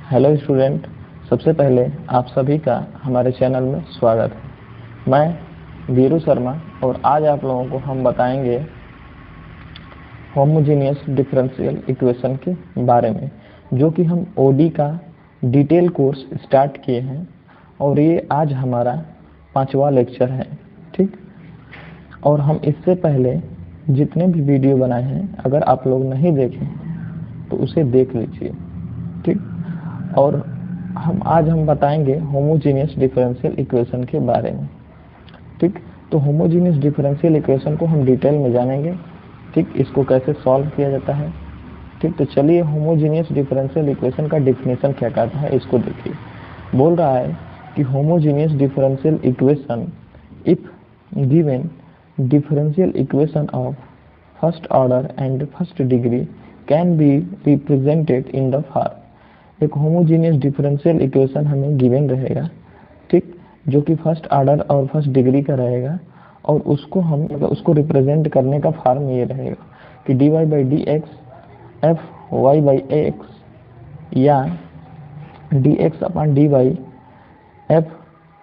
Hello student, सबसे पहले आप सभी का हमारे चैनल में स्वागत है। मैं वीरू शर्मा और आज आप लोगों को हम बताएंगे होमोजेनियस डिफरेंशियल इक्वेशन के बारे में, जो कि हम ओडी का डिटेल कोर्स स्टार्ट किए हैं और ये आज हमारा 5वां लेक्चर है। ठीक, और हम इससे पहले जितने भी वीडियो बनाए हैं, अगर आप लोग नहीं देखें तो उसे देख लीजिए। ठीक, और हम बताएंगे होमोजेनियस डिफरेंशियल इक्वेशन के बारे में। ठीक, तो होमोजेनियस डिफरेंशियल इक्वेशन को हम डिटेल में जानेंगे। ठीक, इसको कैसे सॉल्व किया जाता है। ठीक, तो चलिए होमोजेनियस डिफरेंशियल इक्वेशन का डेफिनेशन क्या कहता है इसको देखिए। बोल रहा है कि homogeneous differential equation if given differential equation of first order and first degree can be represented in the form. एक होमोजेनियस डिफरेंशियल इक्वेशन हमें गिवन रहेगा, ठीक, जो कि फर्स्ट ऑर्डर और फर्स्ट डिग्री का रहेगा, और उसको हम उसको रिप्रेजेंट करने का फॉर्म ये रहेगा कि dy by D x F Y by X या D X upon D Y F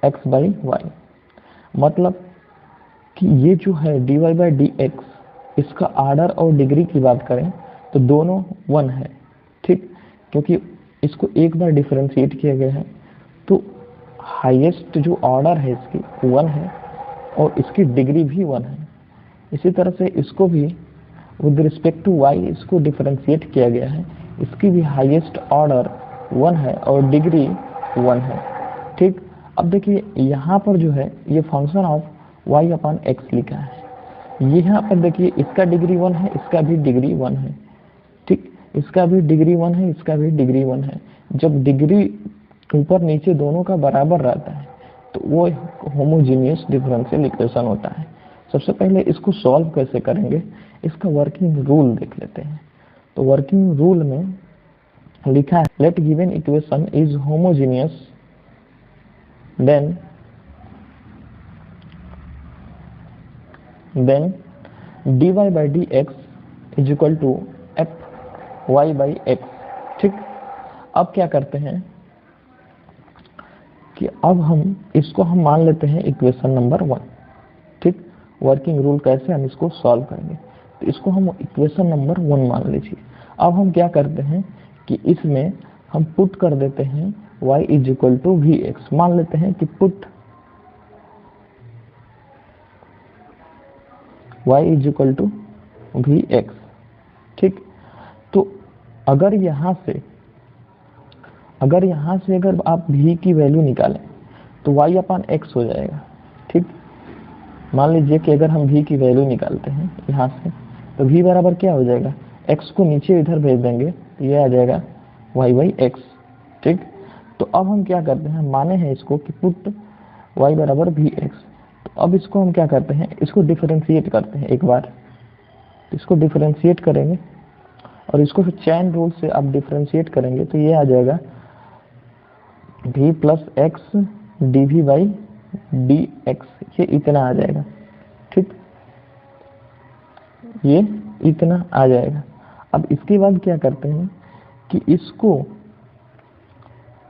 x by Y. मतलब कि ये जो है dy बाई डी एक्स, इसका ऑर्डर और डिग्री की बात करें तो दोनों 1 है। ठीक, क्योंकि इसको एक बार डिफरेंशिएट किया गया है तो हाईएस्ट जो ऑर्डर है इसकी 1 है और इसकी डिग्री भी 1 है। इसी तरह से इसको भी विद रिस्पेक्ट टू y इसको डिफरेंशिएट किया गया है, इसकी भी हाईएस्ट ऑर्डर 1 है और डिग्री 1 है। ठीक, अब देखिए यहाँ पर जो है ये function of y upon x लिखा है। यहाँ पर देखिए इसका डिग्री 1 है, इसका भी डिग्री 1 है। ठीक, इसका भी डिग्री 1 है, इसका भी डिग्री 1 है। जब डिग्री ऊपर नीचे दोनों का बराबर रहता है तो वो होमोजेनियस डिफरेंशियल इक्वेशन होता है। सबसे पहले इसको सॉल्व कैसे करेंगे, इसका वर्किंग रूल देख लेते हैं। तो वर्किंग रूल में लिखा है let given equation is homogeneous then dy by D x is equal to F Y by x. ठीक, अब क्या करते हैं कि अब हम इसको मान लेते हैं इक्वेशन नंबर 1। ठीक, वर्किंग रूल कैसे हम इसको सॉल्व करेंगे, तो इसको हम इक्वेशन नंबर 1 मान लीजिए। अब हम क्या करते हैं कि इसमें हम पुट कर देते हैं y is equal to v x. मान लेते हैं कि put y is equal to v x. ठीक, तो अगर यहाँ से अगर आप v की वैल्यू निकालें तो y अपान एक्स हो जाएगा। ठीक, मान लीजिए कि अगर हम v की वैल्यू निकालते हैं यहाँ से तो v बराबर क्या हो जाएगा, x को नीचे इधर भेज देंगे तो ये आ जाएगा y बाई एक्स। ठीक, तो अब हम क्या करते हैं, माने हैं इसको कि पुट y बराबर वी एक्स। तो अब इसको हम क्या करते हैं, इसको डिफरेंशिएट करते हैं एक बार। इसको डिफरेंशिएट करेंगे और इसको फिर चैन रूल से आप डिफरेंशिएट करेंगे तो ये आ जाएगा v plus x d we by D x, ये इतना आ जाएगा। ठीक, ये इतना आ जाएगा। अब इसके बाद क्या करते हैं कि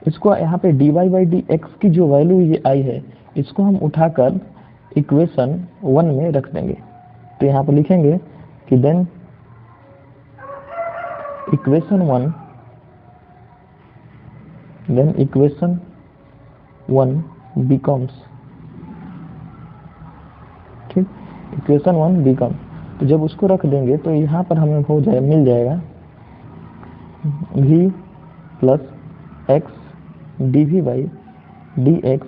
इसको यहाँ पे dy बाई डी एक्स की जो वैल्यू ये आई है इसको हम उठाकर इक्वेशन 1 में रख देंगे। तो यहाँ पे लिखेंगे कि देन इक्वेशन 1 becomes, ठीक, इक्वेशन 1 becomes, तो जब उसको रख देंगे तो यहाँ पर हमें मिल जाएगा v plus x d we by D x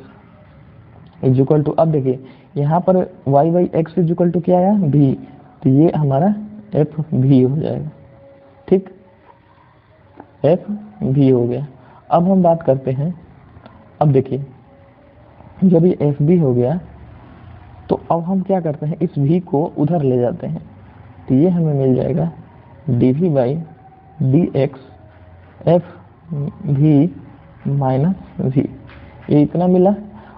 is equal to, अब देखिए यहाँ पर y by x is equal to क्या आया, v, तो ये हमारा एफ भी हो जाएगा। ठीक, एफ भी हो गया। अब हम बात करते हैं, अब देखिए जब ये एफ बी हो गया तो अब हम क्या करते हैं, इस v को उधर ले जाते हैं तो ये हमें मिल जाएगा d we by D x f v minus v, ये इतना मिला।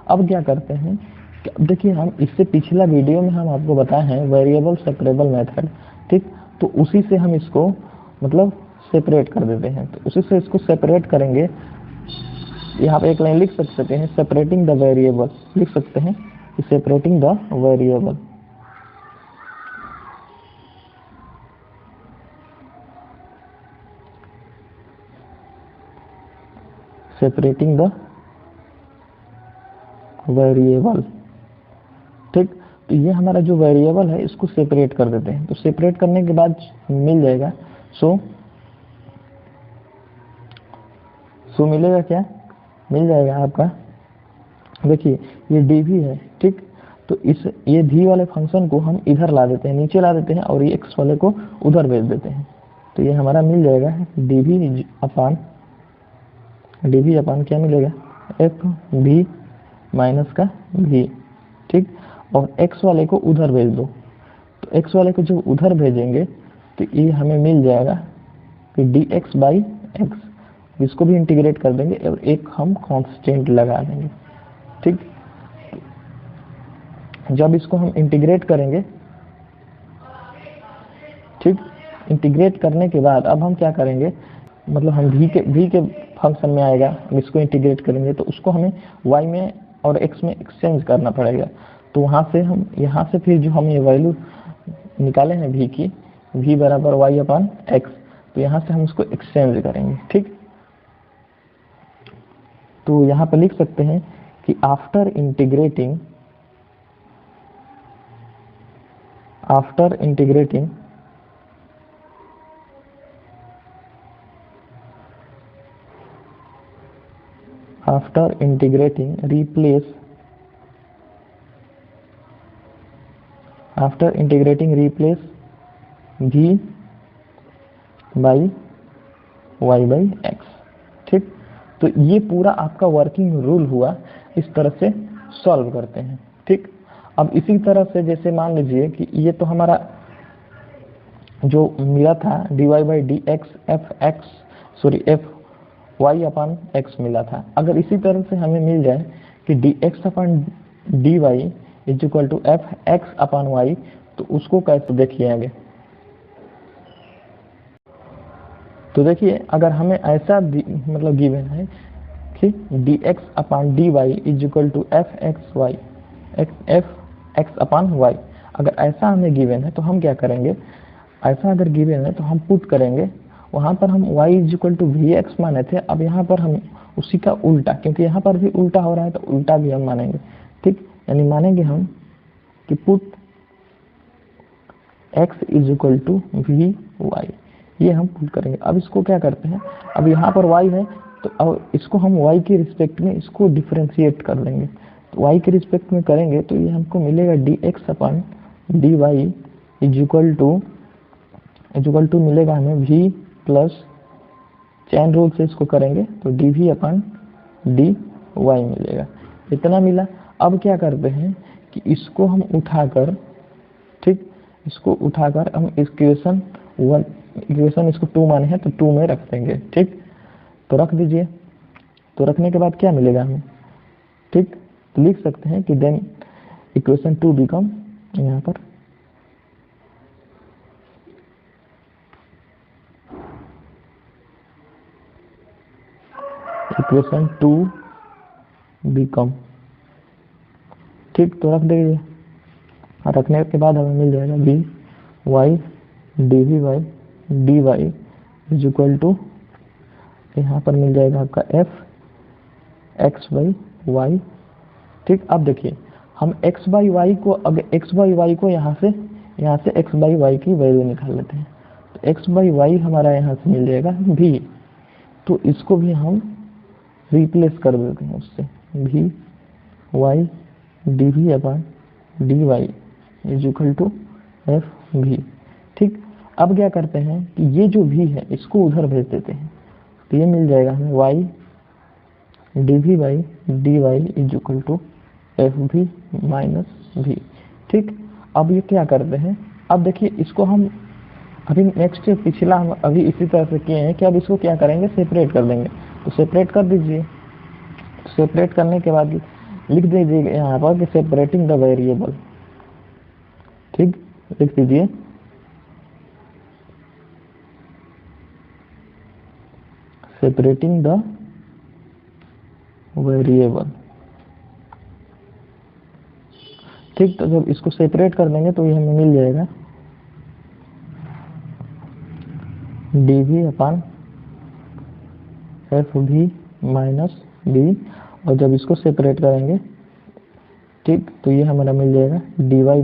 अब क्या करते हैं, अब देखिए हम इससे पिछला वीडियो में हम आपको बताए हैं वेरिएबल सेपरेबल मेथड। ठीक, तो उसी से हम इसको मतलब सेपरेट कर देते हैं। तो उसी से इसको सेपरेट करेंगे यहाँ पे एक लाइन लिख सकते हैं, सेपरेटिंग द वेरिएबल, लिख सकते हैं separating the variable. Separating the variable, ठीक। तो ये हमारा जो वेरिएबल है इसको सेपरेट कर देते हैं। तो सेपरेट करने के बाद मिल जाएगा सो मिलेगा क्या, मिल जाएगा आपका, देखिए ये डी भी है, ठीक। तो इस ये भी वाले फंक्शन को हम इधर ला देते हैं, नीचे ला देते हैं, और ये एक्स वाले को उधर भेज देते हैं। तो ये हमारा मिल जाएगा डी भी अपान क्या मिलेगा, एफ भी माइनस का भी, ठीक। और एक्स वाले को उधर भेज दो। तो एक्स वाले को जब उधर भेजेंगे तो ये हमें मिल जाएगा कि डी एक्स बाई एक्स, इसको भी इंटीग्रेट कर देंगे और एक हम कांस्टेंट लगा देंगे, ठीक। जब इसको हम इंटीग्रेट करेंगे, ठीक, इंटीग्रेट करने के बाद अब हम क्या करेंगे, मतलब हम भी के फंक्शन में आएगा, हम इसको इंटीग्रेट करेंगे तो उसको हमें y में और x में एक्सचेंज करना पड़ेगा। तो वहां से हम यहाँ से फिर जो हम ये वैल्यू निकाले हैं v की, v बराबर y अपान एक्स, तो यहाँ से हम उसको एक्सचेंज करेंगे, ठीक। तो यहाँ पर लिख सकते हैं कि after integrating replace v by y by x, ठीक। तो ये पूरा आपका वर्किंग रूल हुआ, इस तरह से सॉल्व करते हैं, ठीक। अब इसी तरह से जैसे मान लीजिए कि ये तो हमारा जो मिला था dy by D x F y upon x मिला था, अगर इसी तरह से हमें मिल जाए कि d x upon d Y is equal to F x upon y, तो उसको कैसे देखिए आगे। तो देखिए अगर हमें ऐसा मतलब गिवन है कि d x upon d Y is equal to F x upon y, अगर ऐसा हमें गिवन है तो हम क्या करेंगे, ऐसा अगर गिवन है तो हम पुट करेंगे, वहां पर हम y is equal to v x माने थे, अब यहाँ पर हम उसी का उल्टा, क्योंकि यहाँ पर भी उल्टा हो रहा है तो उल्टा भी हम मानेंगे, ठीक। यानी मानेंगे हम कि put x is equal to v y, ये हम पुट करेंगे। अब इसको क्या करते हैं, अब यहाँ पर y है तो अब इसको हम y के रिस्पेक्ट में इसको डिफ्रेंशिएट कर लेंगे। तो y के रिस्पेक्ट में करेंगे तो ये हमको मिलेगा d x upon d Y is equal to मिलेगा हमें v प्लस चैन रूल से इसको करेंगे तो d v upon d y मिलेगा, इतना मिला। अब क्या करते हैं कि इसको हम उठाकर, ठीक, इसको उठाकर हम इक्वेशन इसको 2 माने हैं तो 2 में रख देंगे, ठीक। तो रख दीजिए, तो रखने के बाद क्या मिलेगा हमें, ठीक। तो लिख सकते हैं कि देन इक्वेशन 2 बिकम, यहाँ पर इक्वेशन 2 बिकम, ठीक। तो रख दीजिए, रखने के बाद हमें मिल जाएगा b y d v y d Y is equal to, यहाँ पर मिल जाएगा आपका एफ एक्स बाई वाई, ठीक। अब देखिए हम x बाई वाई को, अगर x बाई वाई को यहाँ से x बाई वाई की वैल्यू निकाल लेते हैं, तो x बाई वाई हमारा यहाँ से मिल जाएगा v, तो इसको भी हम रिप्लेस कर देते हैं उससे, v y d v upon d Y is equal to f v, ठीक। अब क्या करते हैं कि ये जो v है इसको उधर भेज देते हैं, तो ये मिल जाएगा हमें y d we by D Y is equal to f v minus v, ठीक। अब ये क्या करते हैं, अब देखिए इसको हम अभी नेक्स्ट पिछला हम अभी इसी तरह से किए हैं कि अब इसको क्या करेंगे, सेपरेट कर देंगे। तो सेपरेट कर दीजिए, सेपरेट करने के बाद लिख दीजिए यहाँ पर कि सेपरेटिंग द वेरिएबल, ठीक, लिख दीजिए सेपरेटिंग द वेरिएबल। ठीक, तो जब इसको सेपरेट कर देंगे तो ये हमें मिल जाएगा dv अपन एफ भी माइनस बी, और जब इसको सेपरेट करेंगे ठीक तो ये हमारा मिल जाएगा dy बाई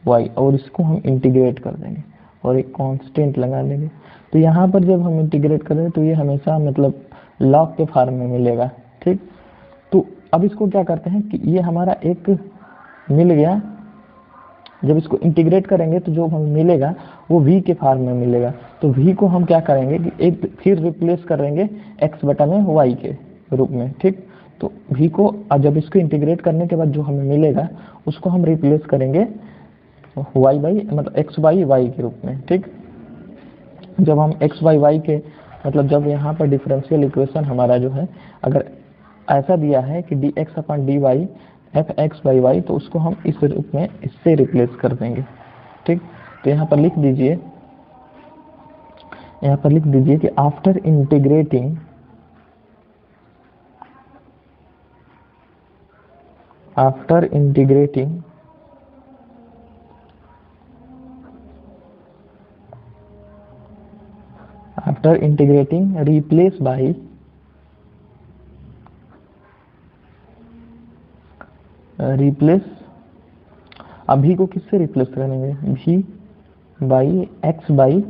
वाई, और इसको हम इंटीग्रेट कर देंगे और एक कांस्टेंट लगा देंगे। तो यहाँ पर जब हम इंटीग्रेट करें तो ये हमेशा मतलब लॉग के फॉर्म में मिलेगा। ठीक, तो अब इसको क्या करते हैं कि ये हमारा एक मिल गया, जब इसको इंटीग्रेट करेंगे तो जो हमें मिलेगा वो v के फॉर्म में मिलेगा। तो v को हम क्या करेंगे कि एक फिर रिप्लेस करेंगे x बटा में y के रूप में। ठीक, तो v को जब इसको इंटीग्रेट करने के बाद जो हमें मिलेगा उसको हम रिप्लेस करेंगे y बाई मतलब x बाई y के रूप में। ठीक, जब हम x बाई y के मतलब जब यहाँ पर डिफरेंशियल इक्वेशन हमारा जो है अगर ऐसा दिया है कि dx upon dy f x by y, तो उसको हम इस रूप में इससे रिप्लेस कर देंगे। ठीक, तो यहाँ पर लिख दीजिए, यहाँ पर लिख दीजिए कि आफ्टर इंटीग्रेटिंग रिप्लेस बाई अभी को किससे रिप्लेस करेंगे, v by x by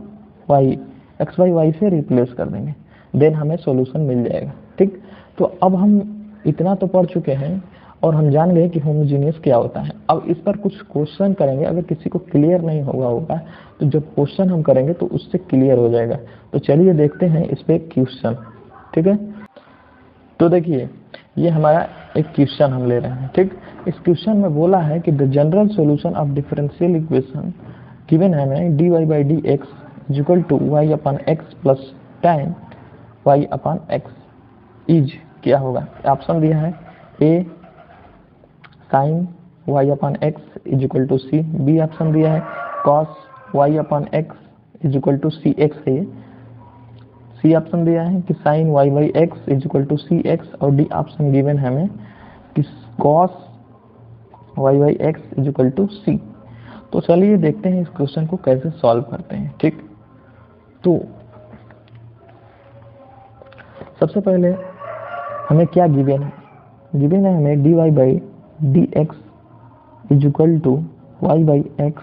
y से रिप्लेस कर देंगे, देन हमें सॉल्यूशन मिल जाएगा। ठीक, तो अब हम इतना तो पढ़ चुके हैं और हम जान गए कि होमोजेनियस क्या होता है। अब इस पर कुछ क्वेश्चन करेंगे, अगर किसी को क्लियर नहीं हुआ होगा तो जब क्वेश्चन हम करेंगे तो उससे क्लियर हो जाएगा। तो चलिए देखते हैं इस पे क्वेश्चन। ठीक है, तो देखिए ये हमारा एक क्वेश्चन हम ले रहे हैं। ठीक, इस क्वेश्चन में बोला है कि the general solution of differential equation given है हमें dy by D x equal to Y upon X plus ten Y upon X is क्या होगा। ऑप्शन दिया है A sine Y upon X is equal to C, B option दिया है cos Y upon X is equal to C X है, C option दिया है कि sine Y by x is equal to C x, और D option given है हमें कि cos Y by x is equal to C. तो चलिए देखते हैं इस क्वेश्चन को कैसे सॉल्व करते हैं। ठीक, तो सबसे पहले हमें क्या गिवन है, गिवन है हमें d Y by D x is equal to y by x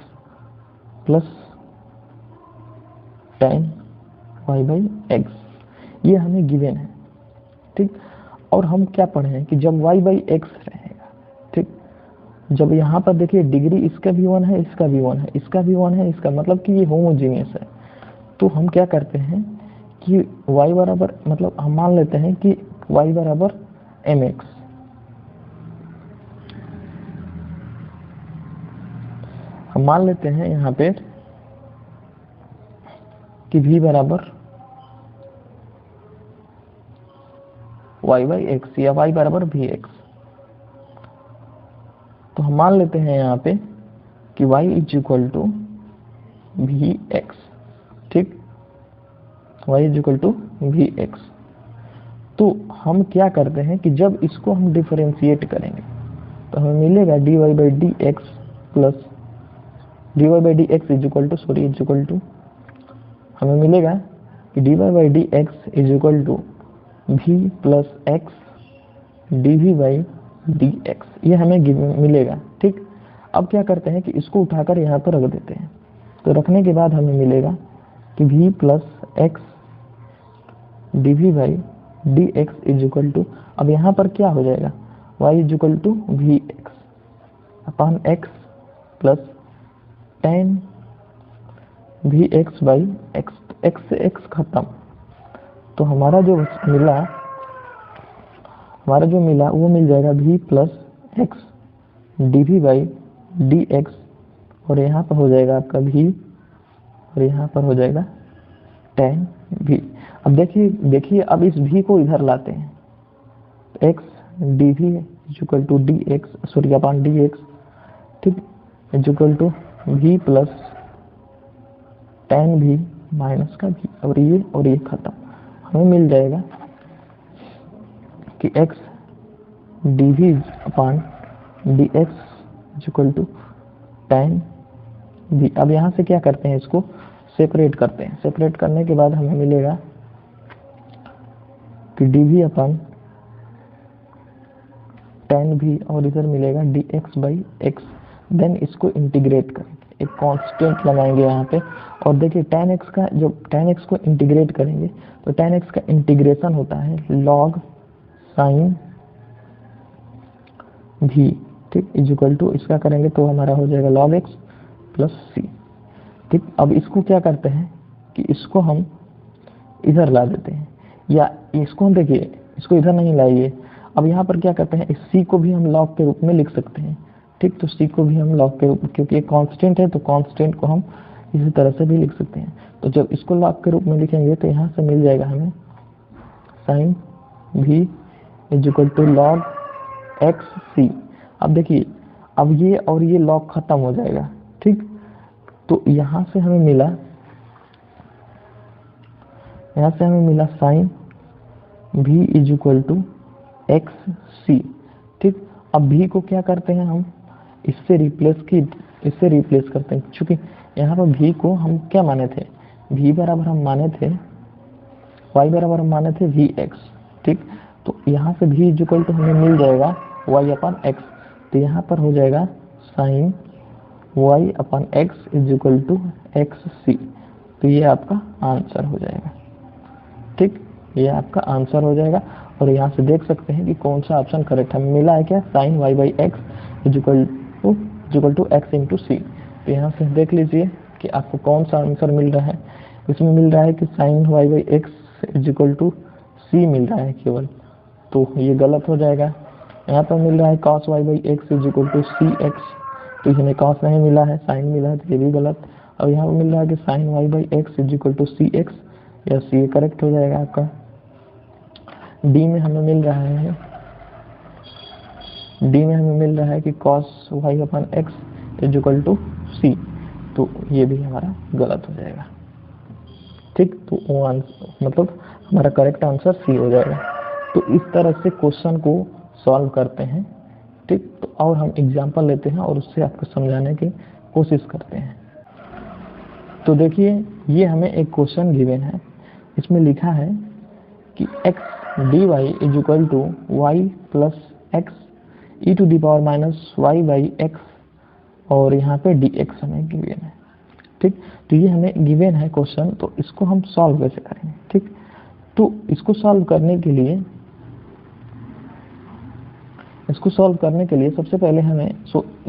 plus ten y by x, ये हमें गिवन है। ठीक, और हम क्या पढ़े हैं कि जब वाई बाई एक्स रहेगा, ठीक, जब यहाँ पर देखिए डिग्री इसका भी 1 है, इसका भी 1 है, इसका भी 1 है, इसका मतलब कि ये होमोजीनियस है। तो हम क्या करते हैं कि y बराबर मतलब हम मान लेते हैं कि y बराबर mx, हम मान लेते हैं यहाँ पे कि v बराबर y बाई एक्स या y बराबर vx। तो हम मान लेते हैं यहाँ पे कि y is equal to vx। ठीक, y is equal to vx। तो हम क्या करते हैं कि जब इसको हम डिफरेंशिएट करेंगे तो हमें मिलेगा dy by D x plus dy by D x is equal to हमें मिलेगा कि dy by D x is equal to v plus x dv by D x, ये हमें मिलेगा। ठीक, अब क्या करते हैं कि इसको उठाकर यहाँ पर रख देते हैं, तो रखने के बाद हमें मिलेगा कि v plus x dv by D x is equal to, अब यहाँ पर क्या हो जाएगा y is equal to v x upon x plus ten v x by x, x से एक्स खत्म। तो हमारा जो मिला वो मिल जाएगा v plus x dv by D x, और यहाँ पर हो जाएगा आपका v और यहाँ पर हो जाएगा टेन v। अब देखिए अब इस v को इधर लाते हैं, x dv equal to D X sorry upon D x, ठीक, equal to v plus ten v minus का v, और ये खत्म। हमें मिल जाएगा कि x d v upon D x equal to tan v। अब यहाँ से क्या करते हैं, इसको सेपरेट करते हैं। सेपरेट करने के बाद हमें मिलेगा कि d v upon tan v और इधर मिलेगा d x by x. Then इसको इंटीग्रेट करेंगे, एक कांस्टेंट लगाएंगे यहाँ पे। और देखिए tan x का, जब tan x को इंटीग्रेट करेंगे तो tan x का इंटीग्रेशन होता है log sin v, ठीक, इक्वल टू इसका करेंगे तो हमारा हो जाएगा log x प्लस सी। ठीक, अब इसको क्या करते हैं कि इसको हम इधर ला देते हैं, या इसको हम देखिए इसको इधर नहीं लाइए। अब यहाँ पर क्या करते हैं, इस सी को भी हम लॉग के रूप में लिख सकते हैं। ठीक, तो सी को भी हम लॉग के रूप में, क्योंकि ये कांस्टेंट है तो कांस्टेंट को हम इसी तरह से भी लिख सकते हैं। तो जब इसको लॉग के रूप में लिखेंगे तो यहाँ से मिल जाएगा हमें साइन भी इक्वल टू लॉग एक्स सी। अब देखिए, अब ये और ये लॉग खत्म हो जाएगा। ठीक, तो यहाँ से हमें मिला साइन भी इक्वल टू एक्स सी। ठीक, अब भी को क्या करते हैं हम, इससे रिप्लेस करते हैं, क्योंकि यहाँ पर भी को हम क्या माने थे, भी बराबर हम माने थे, y बराबर हम माने थे वी एक्स। ठीक, तो यहाँ से भी इक्वल टू हमें मिल जाएगा y अपन एक्स। तो यहाँ पर हो जाएगा sine y upon X equal to X C. तो ये आपका आंसर हो जाएगा। ठीक, ये आपका आंसर हो जाएगा। और यहाँ से देख सकते हैं कि कौन सा ऑप्शन करेक्ट हमें मिला है, क्या, sine y by x equal to X into C. तो यहाँ से देख लीजिए कि आपको कौन सा आंसर मिल रहा है। इसमें मिल रहा है कि sine y by x equal to C मिल रहा है केवल, तो ये गलत हो जाएगा। यहाँ पर मिल रहा है cos y by x equal to C x, तो इसमें कॉस नहीं मिला है, साइन मिला है, तो ये भी गलत। और यहाँ पर मिल रहा है कि sine y by x equal to C x, या सी करेक्ट हो जाएगा आपका। डी में हमें मिल रहा है कि cos y upon X equal to C, तो ये भी हमारा गलत हो जाएगा। ठीक, तो वो मतलब हमारा करेक्ट आंसर सी हो जाएगा। तो इस तरह से क्वेश्चन को सॉल्व करते हैं। ठीक, तो और हम एग्जांपल लेते हैं और उससे आपको समझाने की कोशिश करते हैं। तो देखिए, ये हमें एक क्वेश्चन गिवन है, इसमें लिखा है कि x dy is equal to y plus x e to the power minus y by x, और यहाँ पे dx हमें गिवन है। ठीक, तो ये हमें गिवन है क्वेश्चन, तो इसको हम सॉल्व कैसे करेंगे। ठीक, तो इसको सॉल्व करने के लिए सबसे पहले हमें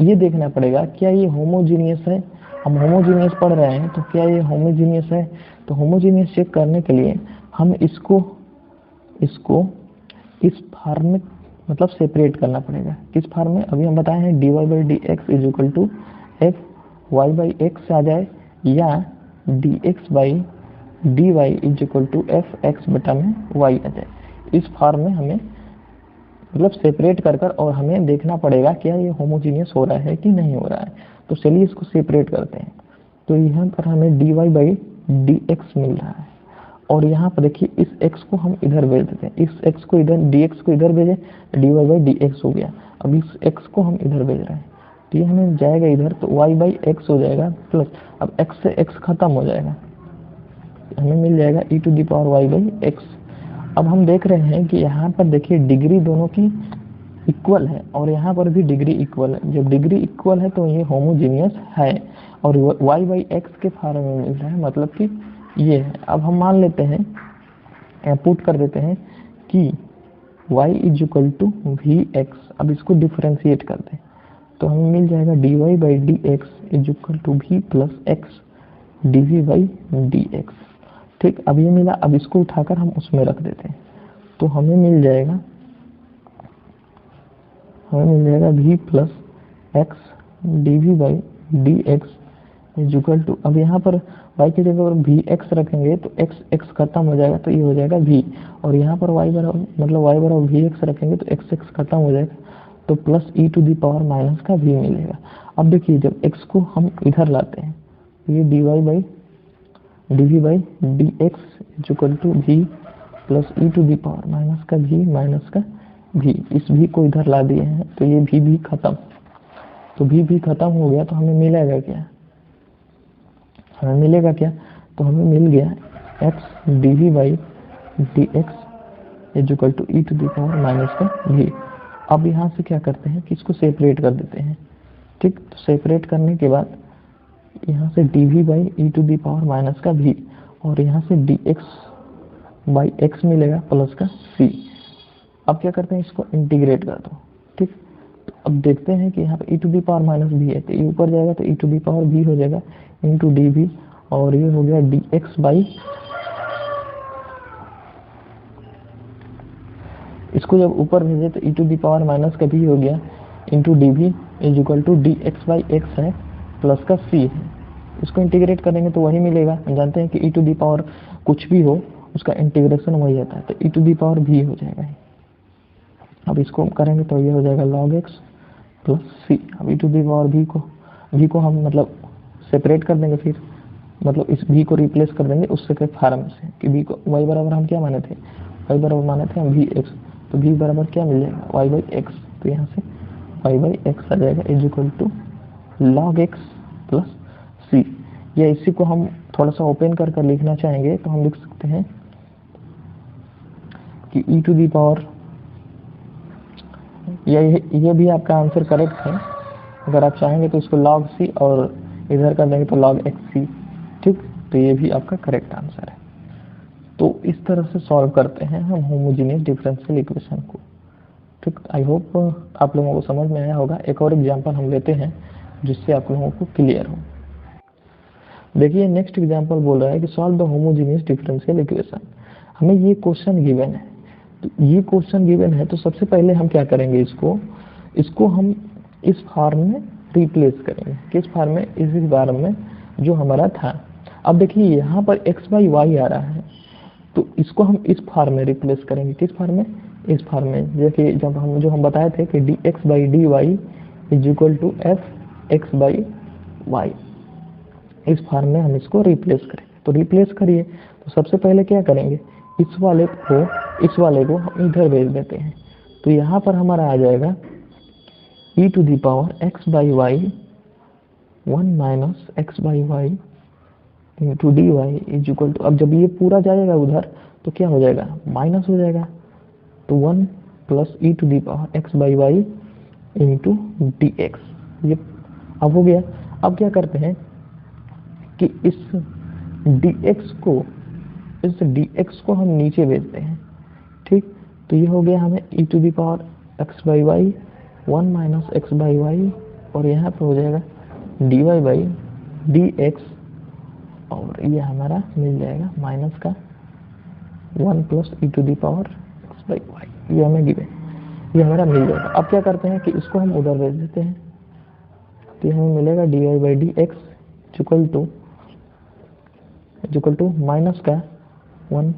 ये देखना पड़ेगा, क्या ये होमोजीनियस है। हम होमोजीनियस पढ़ रहे हैं, तो क्या ये होमोजीनियस है। तो होमोजीनियस चेक करने के लिए हम इसको इस फॉर्म में मतलब सेपरेट करना पड़ेगा। किस फॉर्म में, अभी हम बताए हैं dy by D x is equal to F Y by X आ जाए, या dx by dy is equal to F X बटा में y आ जाए। इस फॉर्म में हमें मतलब सेपरेट कर और हमें देखना पड़ेगा क्या ये होमोजीनियस हो रहा है कि नहीं हो रहा है। तो चलिए इसको सेपरेट करते हैं। तो यहाँ पर हमें dy बाई डी एक्स मिल रहा है, और यहाँ पर देखिए इस x को हम इधर भेज देते हैं, इस x को इधर, dx को इधर भेजे, dy बाई डी एक्स हो गया। अब इस x को हम इधर भेज रहे हैं, तो ये हमें जाएगा इधर, तो y बाई एक्स हो जाएगा प्लस, अब x से x खत्म हो जाएगा, हमें मिल जाएगा e to the power y by x. अब हम देख रहे हैं कि यहाँ पर देखिए डिग्री दोनों की इक्वल है, और यहाँ पर भी डिग्री इक्वल है। जब डिग्री इक्वल है तो ये होमोजीनियस है, और y बाई एक्स के फॉर्म में मिल रहा है, मतलब कि ये है। अब हम मान लेते हैं, पुट कर देते हैं कि y is equal to v x. अब इसको डिफरेंशिएट कर दें तो हमें मिल जाएगा dy by D x is equal to v plus x dv by D x. ठीक, अब ये मिला, अब इसको उठाकर हम उसमें रख देते हैं, तो हमें मिल जाएगा v plus x dv by D x is equal to, अब यहाँ पर y की जगह पर वी एक्स रखेंगे तो x खत्म हो जाएगा, तो ये हो जाएगा v, और यहाँ पर y बराबर वी एक्स रखेंगे तो x खत्म हो जाएगा, तो plus E to the power minus का v मिलेगा। अब देखिए जब x को हम इधर लाते हैं, ये dv by D x equal to v plus E to the power minus का v माइनस का भी, इस भी को इधर ला दिए हैं तो ये भी खत्म, तो भी खत्म हो गया। तो हमें मिलेगा क्या, हमें मिलेगा क्या, तो हमें मिल गया x dv by D x is equal to e to the power minus का भी। अब यहाँ से क्या करते हैं कि इसको सेपरेट कर देते हैं, ठीक। तो सेपरेट करने के बाद यहाँ से dv by e to the power minus का भी, और यहाँ से dx बाई एक्स मिलेगा प्लस का c। अब क्या करते हैं, इसको इंटीग्रेट कर दो, ठीक। तो अब देखते हैं कि यहाँ पे e to the power minus v है, तो ये ऊपर जाएगा तो e टू दी पावर भी हो जाएगा इंटू डी भी, और ये हो गया डी एक्स बाई, इसको जब ऊपर भेजे तो e to the power minus का भी हो गया into d v is equal to D x by x है प्लस का c है। इसको इंटीग्रेट करेंगे तो वही मिलेगा, हम जानते हैं कि e टू दी पावर कुछ भी हो उसका इंटीग्रेशन वही आता है, तो e टू दी पावर भी हो जाएगा। अब इसको करेंगे तो ये हो जाएगा log x प्लस सी। अब e टू दी पावर भी को हम मतलब सेपरेट कर देंगे, फिर मतलब इस भी को रिप्लेस कर देंगे उससे के फार्म से कि भी को y बराबर हम क्या माने थे, y बराबर माने थे हम भी x, तो भी बराबर क्या मिल जाएगा y बाई एक्स, तो यहाँ से y बाई एक्स आ जाएगा is equal to log x plus C. या इसी को हम थोड़ा सा ओपन कर लिखना चाहेंगे तो हम लिख सकते हैं कि e टू दी पावर, ये भी आपका आंसर करेक्ट है। अगर आप चाहेंगे तो इसको log c और इधर कर देंगे तो log xc, ठीक। तो ये भी आपका करेक्ट आंसर है। तो इस तरह से सॉल्व करते हैं हम होमोजेनियस डिफरेंशियल इक्वेशन को, ठीक। आई होप आप लोगों को समझ में आया होगा। एक और एग्जांपल हम लेते हैं जिससे आप लोगों को क्लियर हो। देखिए नेक्स्ट एग्जांपल बोल रहा है कि solve the homogeneous differential equation. हमें ये क्वेश्चन गिवन है, तो ये क्वेश्चन गिवन है तो सबसे पहले हम क्या करेंगे, इसको हम इस फॉर्म में रिप्लेस करेंगे। किस फॉर्म में, इस फॉर्म में जो हमारा था। अब देखिए यहाँ पर x बाई वाई आ रहा है, तो इसको हम इस फॉर्म में रिप्लेस करेंगे। किस फॉर्म में, इस फॉर्म में। जैसे जब हम बताए थे कि d x by D Y is equal to F x by y, इस फॉर्म में हम इसको रिप्लेस करेंगे। तो रिप्लेस करिए, तो सबसे पहले क्या करेंगे, इस वाले को हम इधर भेज देते हैं। तो यहाँ पर हमारा आ जाएगा e to the power x by y 1 minus x by y into d Y is equal to, अब जब ये पूरा जाएगा उधर तो क्या हो जाएगा, माइनस हो जाएगा। तो 1 plus E to the power x by y into d x, ये अब हो गया। अब क्या करते हैं कि इस dx को हम नीचे भेजते हैं, ठीक। तो ये हो गया हमें e to the power x by y 1 minus x by Y, और यहाँ पे हो जाएगा dy बाई dx, और ये हमारा मिल जाएगा माइनस का 1 plus E to the power x by y, ये हमें गिवन, ये हमारा मिल जाएगा। अब क्या करते हैं कि इसको हम उधर भेज देते हैं, तो ये हमें मिलेगा dy by D x equal to minus का 1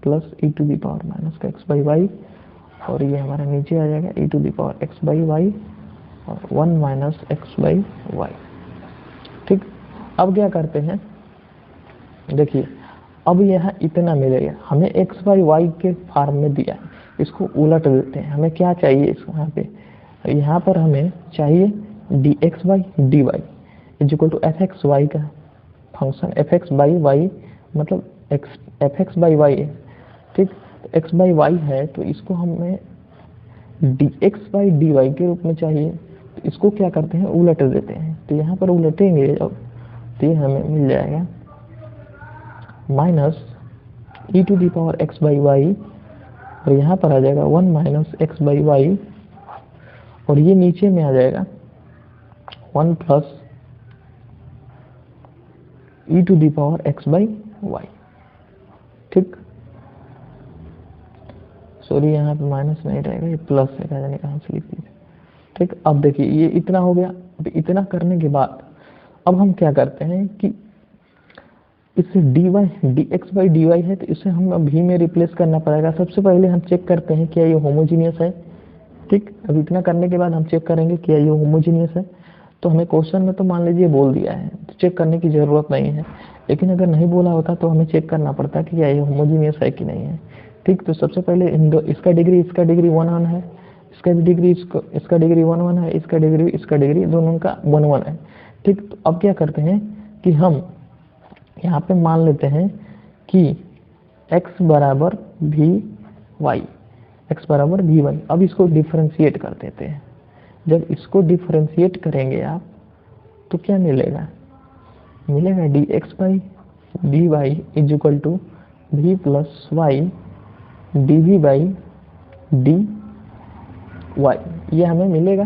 plus E to the power minus का एक्स बाई वाई, और ये हमारा नीचे आ जाएगा ई to the power x by Y और 1 माइनस एक्स बाई वाई, ठीक। अब क्या करते हैं, देखिए अब यहाँ इतना मिलेगा, हमें एक्स बाई वाई के फॉर्म में दिया है, इसको उलट देते हैं। हमें क्या चाहिए इसको, यहाँ पर हमें चाहिए D x by D Y is equal to F X Y का function, F x by Y मतलब एफ एक्स बाई वाई है, ठीक। एक्स बाई वाई है तो इसको हमें D x by D Y के रूप में चाहिए, तो इसको क्या करते हैं, उलट देते हैं। तो यहाँ पर उलटेंगे जब, तो ये हमें मिल जाएगा minus e to the power x by Y, और यहाँ पर आ जाएगा 1 माइनस एक्स बाई वाई, और ये नीचे में आ जाएगा 1 plus E to the power x by y, ठीक। सॉरी यहाँ पे माइनस नहीं रहेगा, ये प्लस है, यानी कहाँ से लिख दीजिए, ठीक। अब देखिए ये इतना हो गया। अब इतना करने के बाद अब हम क्या करते हैं कि इससे d x by D y है, तो इसे हम भी में रिप्लेस करना पड़ेगा। सबसे पहले हम चेक करते हैं क्या ये होमोजीनियस है, ठीक। अब इतना करने के बाद हम चेक करेंगे क्या ये होमोजीनियस है। तो हमें क्वेश्चन में तो मान लीजिए बोल दिया है, तो चेक करने की ज़रूरत नहीं है, लेकिन अगर नहीं बोला होता तो हमें चेक करना पड़ता कि क्या ये होमोजीनियस है कि नहीं है, ठीक, तो सबसे पहले इसका डिग्री 1 1 है, इसका भी डिग्री इसका डिग्री 1 1 है, इसका डिग्री दोनों का 1 1 है। ठीक, तो अब क्या करते हैं कि हम यहाँ पे मान लेते हैं कि x बराबर भी वाई, अब इसको डिफरेंशिएट कर देते हैं। जब इसको डिफरेंशिएट करेंगे आप तो क्या मिलेगा d x by D Y is equal to v plus y d we by D y, ये हमें मिलेगा।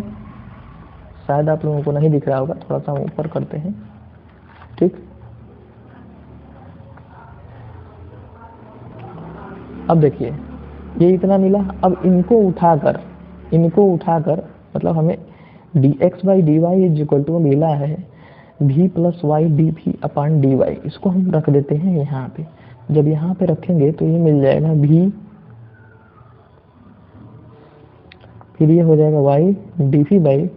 शायद आप लोगों को नहीं दिख रहा होगा, थोड़ा सा हम ऊपर करते हैं। ठीक, अब देखिए ये इतना मिला। अब इनको उठाकर मतलब हमें D x by D Y is equal to मिला है v plus y d v upon d y, इसको हम रख देते हैं यहाँ पे। जब यहाँ पे रखेंगे तो ये मिल जाएगा v, फिर ये हो जाएगा y d we by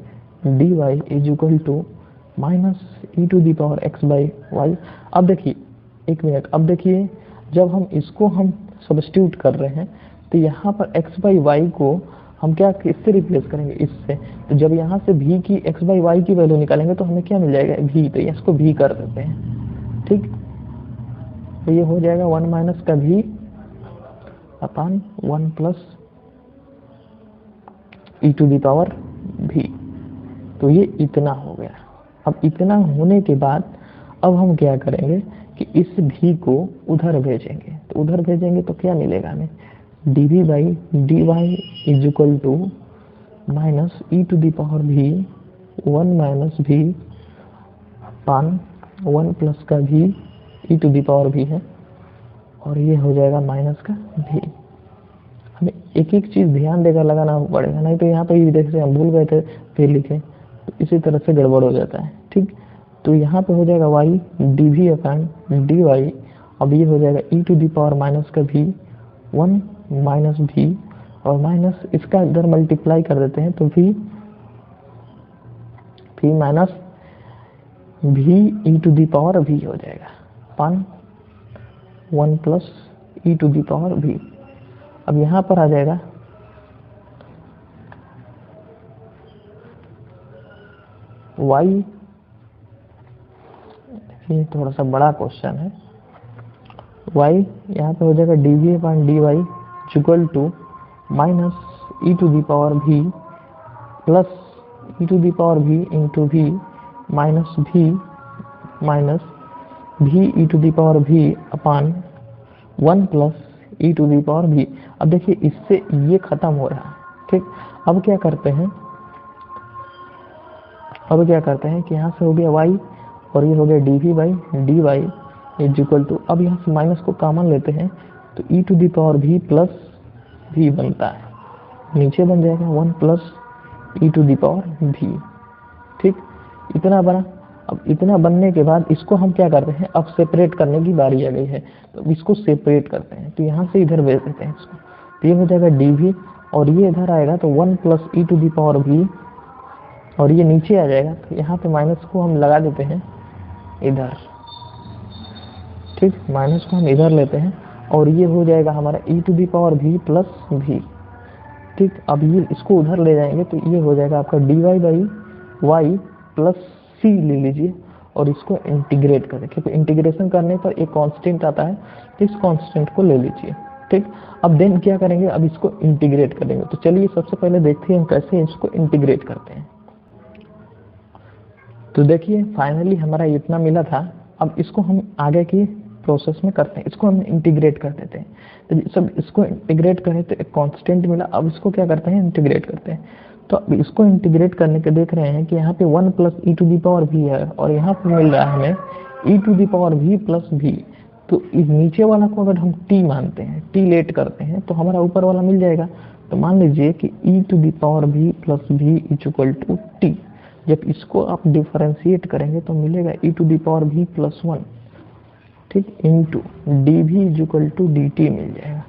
D Y is equal to minus e to the power x by y. अब देखिए एक मिनट, अब देखिए जब हम इसको सब्स्टिट्यूट कर रहे हैं तो यहाँ पर x बाई वाई को हम क्या किससे रिप्लेस करेंगे, इससे। तो जब यहाँ से v की x बाई वाई की वैल्यू निकालेंगे तो हमें क्या मिल जाएगा v, तो इसको v कर देते हैं। ठीक, तो ये हो जाएगा 1 माइनस का v upon 1 plus E to the power v। तो ये इतना हो गया। अब इतना होने के बाद अब हम क्या करेंगे कि इस v को उधर भेजेंगे, तो उधर भेजेंगे तो क्या मिलेगा हमें d we by D Y is equal to minus e to the power v 1 minus v upon 1 plus का v e to the power v है, और ये हो जाएगा माइनस का v। हमें एक एक चीज ध्यान देकर लगाना पड़ेगा, नहीं तो यहाँ पर ये देखते हम भूल गए थे फिर लिखे, तो इसी तरह से गड़बड़ हो जाता है। ठीक, तो यहाँ पे हो जाएगा y d v upon d y, अब ये हो जाएगा ई टू दी पावर माइनस का v 1 माइनस v, और माइनस इसका इधर मल्टीप्लाई कर देते हैं तो v minus v e to the power v हो जाएगा upon 1 plus E to the power v। अब यहाँ पर आ जाएगा y, ये थोड़ा सा बड़ा क्वेश्चन है। y यहाँ पे हो जाएगा d v upon d y equal to minus e to the power v plus E to the power v into v minus v e to the power v upon 1 plus E to the power v। अब देखिए इससे ये खत्म हो रहा है। ठीक, अब क्या करते हैं कि यहाँ से हो गया y और ये हो गया D we by D Y is equal to, अब यहाँ से माइनस को कॉमन लेते हैं तो E to the power v plus v बनता है, नीचे बन जाएगा 1 plus E to the power v। ठीक, इतना बना। अब इतना बनने के बाद इसको हम क्या करते हैं, अब सेपरेट करने की बारी आ गई है, तो इसको सेपरेट करते हैं। तो यहाँ से इधर भेज देते हैं इसको, तो ये हो जाएगा डी वी, और ये इधर आएगा तो 1 plus E to the power v, और ये नीचे आ जाएगा तो यहाँ पे माइनस को हम लगा देते हैं इधर। ठीक, माइनस को हम इधर लेते हैं और ये हो जाएगा हमारा E to the power v plus v। ठीक, अब ये इसको उधर ले जाएंगे तो ये हो जाएगा आपका d Y by y plus c ले लीजिए और इसको इंटीग्रेट करें, क्योंकि इंटीग्रेशन करने पर एक कांस्टेंट आता है, तो इस कांस्टेंट को ले लीजिए। ठीक, अब देन क्या करेंगे, अब इसको इंटीग्रेट करेंगे। तो चलिए सबसे पहले देखते हैं हम कैसे इसको इंटीग्रेट करते हैं। तो देखिए फाइनली हमारा इतना मिला था। अब इसको हम आगे की प्रोसेस में करते हैं, इसको हम इंटीग्रेट कर देते हैं। तो सब इसको इंटीग्रेट करें तो एक कांस्टेंट मिला, अब इसको क्या करते हैं, इंटीग्रेट करते हैं। तो अब इसको इंटीग्रेट करने के देख रहे हैं कि यहाँ पे 1 plus E to the power v है, और यहाँ पे मिल रहा है हमें E to the power v plus v। तो इस नीचे वाला को अगर हम t मानते हैं, t लेट करते हैं, तो हमारा ऊपर वाला मिल जाएगा। तो मान लीजिए कि E to the power v plus v is equal to t। जब इसको आप डिफरेंशिएट करेंगे तो मिलेगा E to the power v plus 1, ठीक, into D V is equal to D T मिल जाएगा।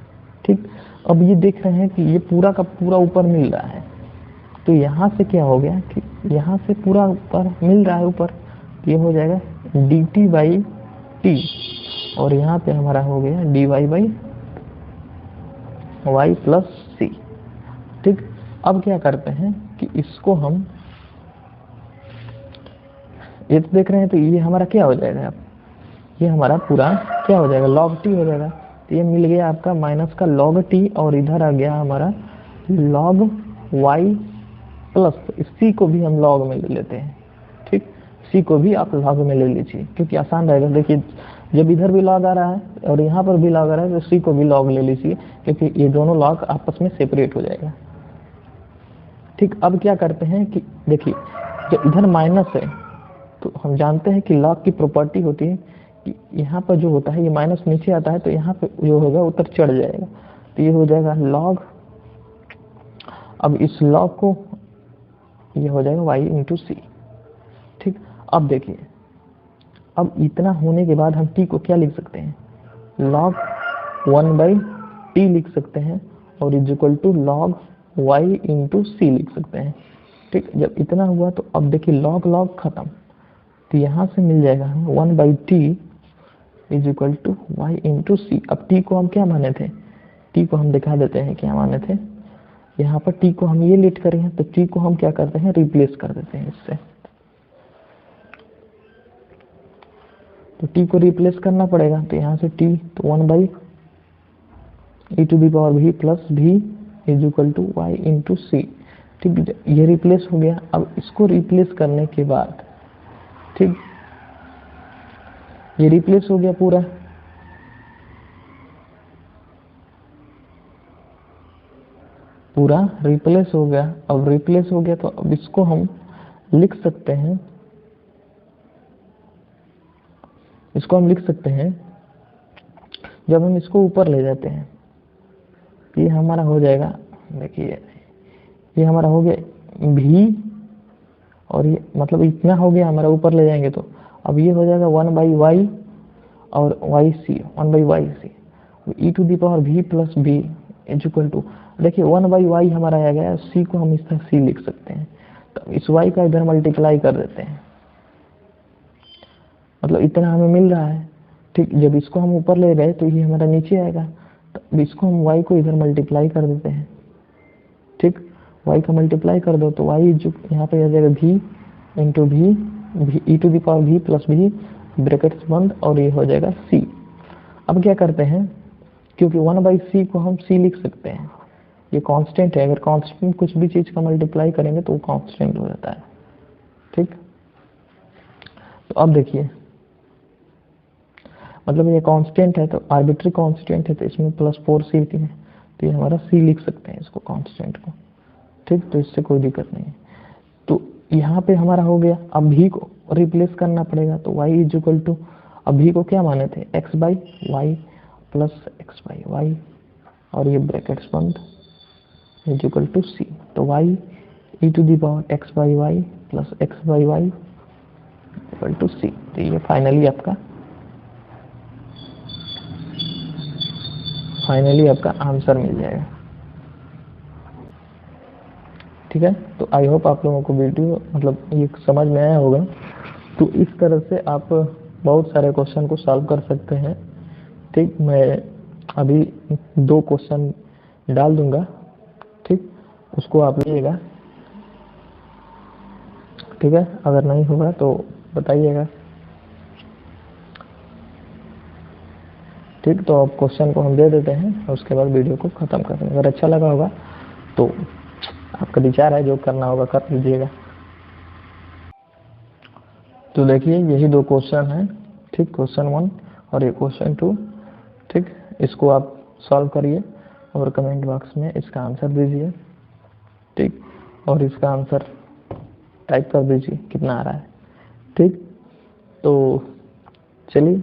ठीक, अब ये देख रहे हैं कि ये पूरा का पूरा ऊपर मिल रहा है, तो यहाँ से क्या हो गया कि यहाँ से पूरा ऊपर मिल रहा है ऊपर, ये हो जाएगा डी टी बाई टी, और यहाँ पे हमारा हो गया D Y by y plus C. ठीक, अब क्या करते हैं कि इसको हम ये तो देख रहे हैं, तो ये हमारा क्या हो जाएगा, अब ये हमारा पूरा क्या हो जाएगा, log t हो जाएगा। तो ये मिल गया आपका माइनस का log t, और इधर आ गया हमारा log y प्लस, सी को भी हम log में ले लेते हैं। ठीक, सी को भी आप log में ले लीजिए क्योंकि आसान रहेगा। देखिए जब इधर भी log आ रहा है और यहाँ पर भी log आ रहा है, तो सी को भी log ले लीजिए क्योंकि ये दोनों log आपस में सेपरेट हो जाएगा। ठीक, अब क्या करते हैं कि देखिए जब इधर माइनस है तो हम जानते हैं कि log की प्रॉपर्टी होती है कि यहाँ पर जो होता है ये माइनस नीचे आता है तो यहाँ पे जो होगा ऊपर चढ़ जाएगा, तो ये हो जाएगा log। अब इस log को ये हो जाएगा y इंटू सी। ठीक, अब देखिए अब इतना होने के बाद हम t को क्या लिख सकते हैं, log 1/t लिख सकते हैं, और is equal to log y into C लिख सकते हैं। ठीक, जब इतना हुआ तो अब देखिए log log खत्म, तो यहाँ से मिल जाएगा हमें 1/t is equal to y into C. अब t को हम क्या माने थे, t को हम दिखा देते हैं क्या माने थे। यहाँ पर t को हम ये लेट करें हैं, तो t को हम क्या करते हैं, रिप्लेस कर देते हैं इससे। तो t को रिप्लेस करना पड़ेगा, तो यहाँ से t तो 1/e to the power v plus v is equal to y into C. ठीक, ये रिप्लेस हो गया। अब इसको रिप्लेस करने के बाद, ठीक, ये रिप्लेस हो गया पूरा, पूरा रिप्लेस हो गया। अब रिप्लेस हो गया तो अब इसको हम लिख सकते हैं, इसको हम लिख सकते हैं जब हम इसको ऊपर ले जाते हैं, ये हमारा हो जाएगा, देखिए ये हमारा हो गया v, और ये मतलब इतना हो गया हमारा, ऊपर ले जाएंगे तो अब ये हो जाएगा 1/y और y c, 1/y c e to the power v plus v is equal to, देखिए 1/y हमारा आ गया, c को हम इस तरह c लिख सकते हैं। तो इस y का इधर मल्टीप्लाई कर देते हैं, मतलब इतना हमें मिल रहा है। ठीक, जब इसको हम ऊपर ले गए तो ये हमारा नीचे आएगा, तो इसको हम y को इधर मल्टीप्लाई कर देते हैं। ठीक, y का मल्टीप्लाई कर दो तो y जो यहाँ पे आ जाएगा v into v e to the power v plus v brackets बंद, और ये हो जाएगा c। अब क्या करते हैं, क्योंकि 1/c को हम c लिख सकते हैं, ये कांस्टेंट है, अगर कांस्टेंट कुछ भी चीज का मल्टीप्लाई करेंगे तो वो कांस्टेंट हो जाता है। ठीक, तो अब देखिए मतलब ये कांस्टेंट है तो आर्बिट्री कांस्टेंट है, तो इसमें +4c है, तो ये हमारा c लिख सकते हैं इसको कांस्टेंट को। ठीक, तो इससे कोई दिक्कत नहीं है। तो यहाँ पे हमारा हो गया। अब v को रिप्लेस करना पड़ेगा, तो y इज इक्वल टू, अब v को क्या माने थे, x/y प्लस x/y, और ये ब्रैकेट्स बंद इज इक्वल टू c। तो y e to the power x/y plus x/y equal to c। तो ये फाइनली आपका आंसर मिल जाएगा। ठीक है, तो आई होप आप लोगों को वीडियो मतलब ये समझ में आया होगा। तो इस तरह से आप बहुत सारे क्वेश्चन को सॉल्व कर सकते हैं। ठीक, मैं अभी 2 क्वेश्चन डाल दूंगा, ठीक, उसको आप लीजिएगा। ठीक है, अगर नहीं होगा तो बताइएगा। ठीक, तो अब क्वेश्चन को हम दे देते हैं, उसके बाद वीडियो को ख़त्म कर देंगे। अगर अच्छा लगा होगा तो आपका विचार है, जो करना होगा कर लीजिएगा। तो देखिए यही 2 क्वेश्चन हैं। ठीक, क्वेश्चन 1 और ये क्वेश्चन 2। ठीक, इसको आप सॉल्व करिए और कमेंट बॉक्स में इसका आंसर दीजिए। ठीक, और इसका आंसर टाइप कर दीजिए कितना आ रहा है। ठीक, तो चलिए